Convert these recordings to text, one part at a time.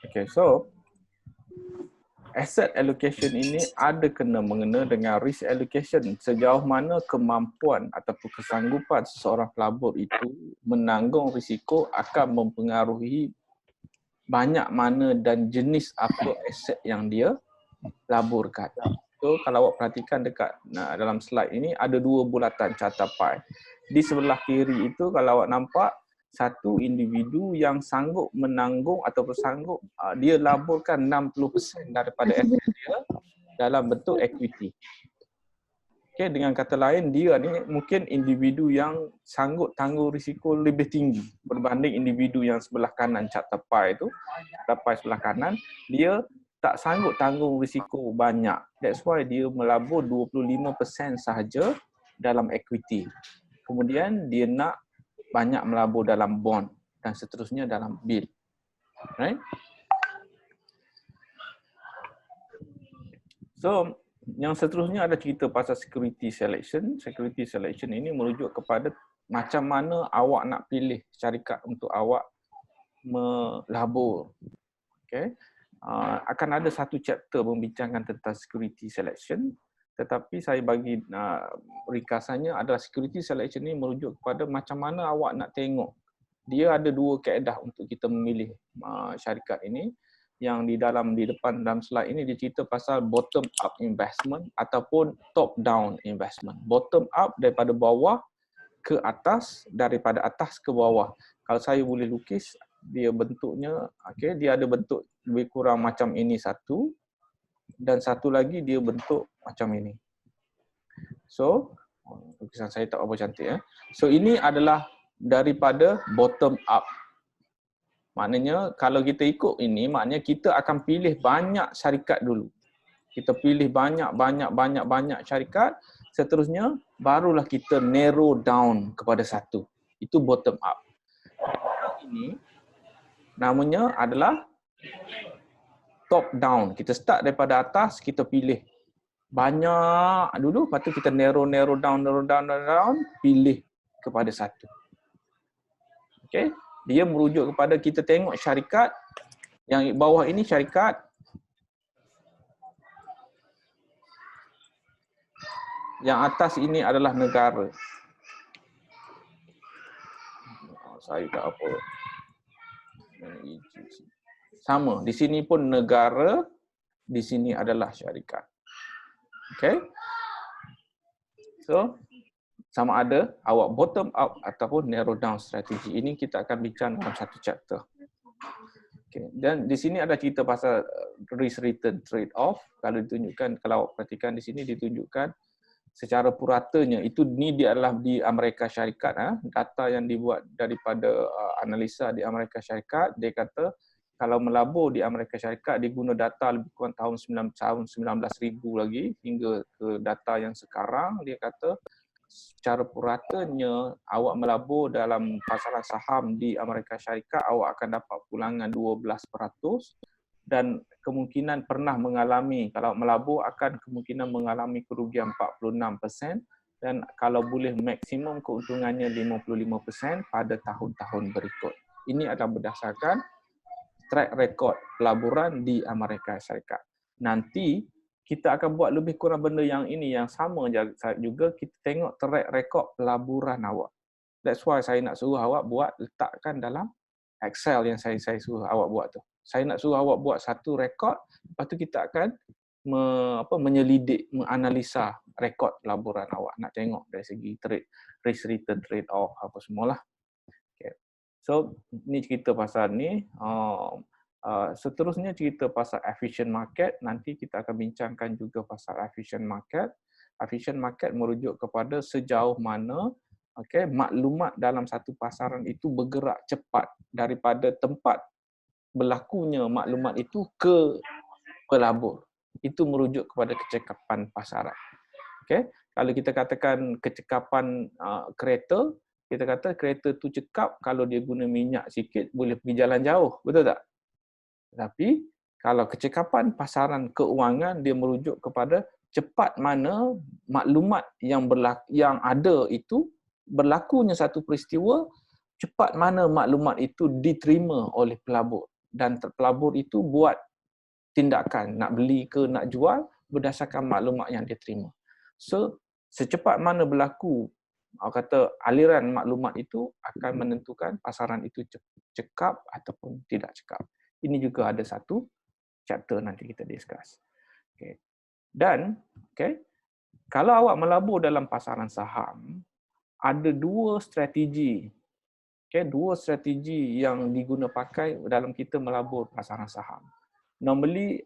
Okay, so asset allocation ini ada kena mengena dengan risk allocation. Sejauh mana kemampuan ataupun kesanggupan seseorang pelabur itu menanggung risiko akan mempengaruhi banyak mana dan jenis apa aset yang dia laburkan. So kalau awak perhatikan dekat dalam slide ini ada dua bulatan carta pie. Di sebelah kiri itu kalau awak nampak satu individu yang sanggup menanggung ataupun sanggup dia laburkan 60% daripada aset dia dalam bentuk equity. Okay, dengan kata lain dia ni mungkin individu yang sanggup tanggung risiko lebih tinggi berbanding individu yang sebelah kanan carta pie itu, carta pie sebelah kanan, dia tak sanggup tanggung risiko banyak. That's why dia melabur 25% sahaja dalam equity. Kemudian dia nak banyak melabur dalam bond dan seterusnya dalam bill. Right? So, yang seterusnya ada cerita pasal security selection. Security selection ini merujuk kepada macam mana awak nak pilih syarikat untuk awak melabur. Okay? Akan ada satu chapter membincangkan tentang security selection. Tetapi saya bagi ringkasannya adalah security selection ini merujuk kepada macam mana awak nak tengok. Dia ada dua kaedah untuk kita memilih syarikat ini. Yang di depan dalam slide ini dia cerita pasal bottom up investment ataupun top down investment. Bottom up daripada bawah ke atas, daripada atas ke bawah. Kalau saya boleh lukis, dia bentuknya, okay, dia ada bentuk lebih kurang macam ini satu. Dan satu lagi dia bentuk macam ini. So, lukisan saya tak apa cantik ya. So ini adalah daripada bottom up. Maknanya kalau kita ikut ini, maknanya kita akan pilih banyak syarikat dulu. Kita pilih banyak syarikat, seterusnya barulah kita narrow down kepada satu. Itu bottom up. Ini namanya adalah top down. Kita start daripada atas, kita pilih banyak dulu, lepas tu kita narrow down, pilih kepada satu. Okay? Dia merujuk kepada kita tengok syarikat, yang bawah ini syarikat, yang atas ini adalah negara. Saya tak apa. Sama, di sini pun negara, di sini adalah syarikat. Okay? So, sama ada awak bottom up ataupun narrow down strategi. Ini kita akan bincang dalam satu chapter. Okay. Dan di sini ada cerita pasal risk return trade off. Kalau ditunjukkan, kalau awak perhatikan di sini ditunjukkan secara puratanya itu ni dia adalah di Amerika Syarikat, data yang dibuat daripada analisa di Amerika Syarikat. Dia kata kalau melabur di Amerika Syarikat dia guna data lebih kurang tahun 19,000 lagi hingga ke data yang sekarang. Dia kata secara puratanya awak melabur dalam pasaran saham di Amerika Syarikat, awak akan dapat pulangan 12% dan kemungkinan pernah mengalami, kalau melabur akan kemungkinan mengalami kerugian 46% dan kalau boleh maksimum keuntungannya 55% pada tahun-tahun berikut. Ini adalah berdasarkan track record pelaburan di Amerika Syarikat. Nanti kita akan buat lebih kurang benda yang ini yang sama juga, kita tengok track record pelaburan awak. That's why saya nak suruh awak buat, letakkan dalam Excel yang saya suruh awak buat tu. Saya nak suruh awak buat satu rekod, lepas tu kita akan menyelidik, menganalisa rekod pelaburan awak. Nak tengok dari segi trade, risk return trade off apa semualah. Okay. So ni cerita pasal ni. Seterusnya cerita pasal efficient market. Nanti kita akan bincangkan juga pasal efficient market. Efficient market merujuk kepada sejauh mana maklumat dalam satu pasaran itu bergerak cepat daripada tempat berlakunya maklumat itu ke pelabur. Itu merujuk kepada kecekapan pasaran. Okay? Kalau kita katakan kecekapan kereta, kita kata kereta tu cekap kalau dia guna minyak sikit boleh pergi jalan jauh. Betul tak? Tapi kalau kecekapan pasaran keuangan dia merujuk kepada cepat mana maklumat yang ada itu berlakunya satu peristiwa, cepat mana maklumat itu diterima oleh pelabur. dan pelabur itu buat tindakan nak beli ke nak jual berdasarkan maklumat yang dia terima. So, secepat mana berlaku kata aliran maklumat itu akan menentukan pasaran itu cekap ataupun tidak cekap. Ini juga ada satu chapter nanti kita discuss. Okay. Dan kalau awak melabur dalam pasaran saham, ada dua strategi. Dua strategi yang diguna pakai dalam kita melabur pasaran saham. Normally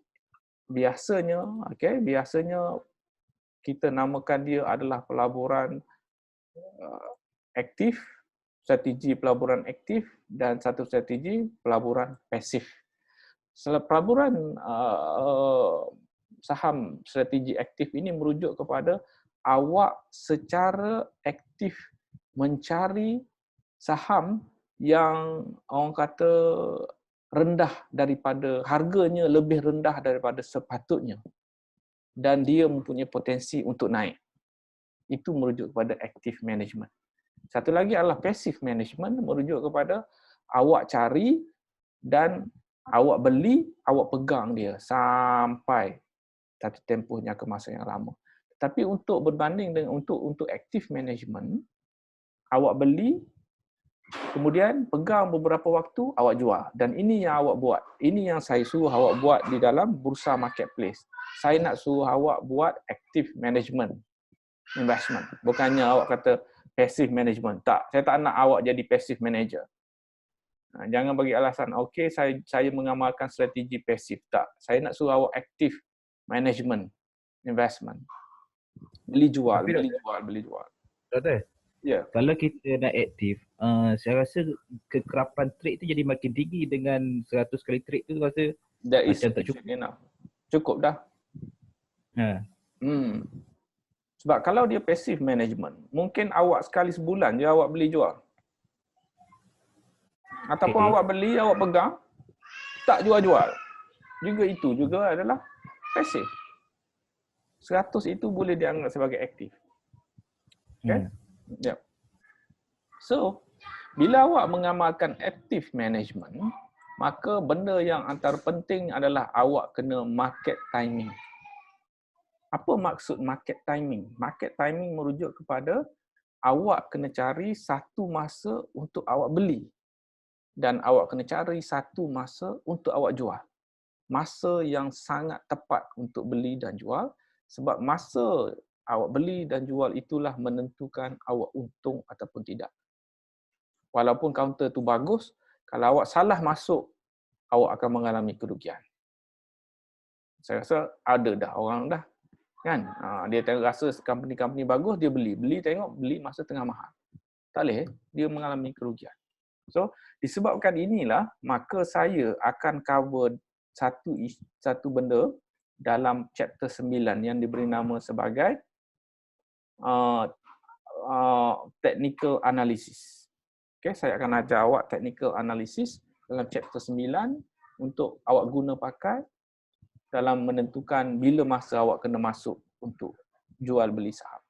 biasanya kita namakan dia adalah pelaburan aktif, strategi pelaburan aktif dan satu strategi pelaburan pasif. Pelaburan saham strategi aktif ini merujuk kepada awak secara aktif mencari saham yang orang kata rendah daripada, harganya lebih rendah daripada sepatutnya dan dia mempunyai potensi untuk naik. Itu merujuk kepada active management. Satu lagi adalah passive management, merujuk kepada awak cari dan awak beli, awak pegang dia sampai satu tempohnya ke masa yang lama. Tapi untuk berbanding dengan untuk active management, awak beli, kemudian pegang beberapa waktu, awak jual. Dan ini yang awak buat. Ini yang saya suruh awak buat di dalam bursa marketplace. Saya nak suruh awak buat active management investment. Bukannya awak kata passive management. Tak, saya tak nak awak jadi passive manager. Jangan bagi alasan, okey saya mengamalkan strategi pasif. Tak, saya nak suruh awak active management investment. Beli jual, beli jual. Doktor, ya. Kalau kita nak aktif, saya rasa kekerapan trade tu jadi makin tinggi dengan 100 kali trade tu rasa That is macam tak cukup. enough. Cukup dah. Ha. Sebab kalau dia passive management, mungkin awak sekali sebulan je awak beli jual. Ataupun awak beli, awak pegang, tak jual-jual. Juga itu juga adalah passive. 100 itu boleh dianggap sebagai aktif. Okay? Yep. So, bila awak mengamalkan active management, maka benda yang antara penting adalah awak kena market timing. Apa maksud market timing? Market timing merujuk kepada awak kena cari satu masa untuk awak beli dan awak kena cari satu masa untuk awak jual. Masa yang sangat tepat untuk beli dan jual sebab masa awak beli dan jual itulah menentukan awak untung ataupun tidak. Walaupun kaunter tu bagus, kalau awak salah masuk, awak akan mengalami kerugian. Saya rasa ada dah orang dah. Kan? Dia rasa company-company bagus, dia beli. Beli masa tengah mahal. Tak boleh, dia mengalami kerugian. So, disebabkan inilah, maka saya akan cover satu benda dalam chapter 9 yang diberi nama sebagai technical analysis. Okay, saya akan ajar awak technical analysis dalam chapter 9 untuk awak guna pakai dalam menentukan bila masa awak kena masuk untuk jual beli saham.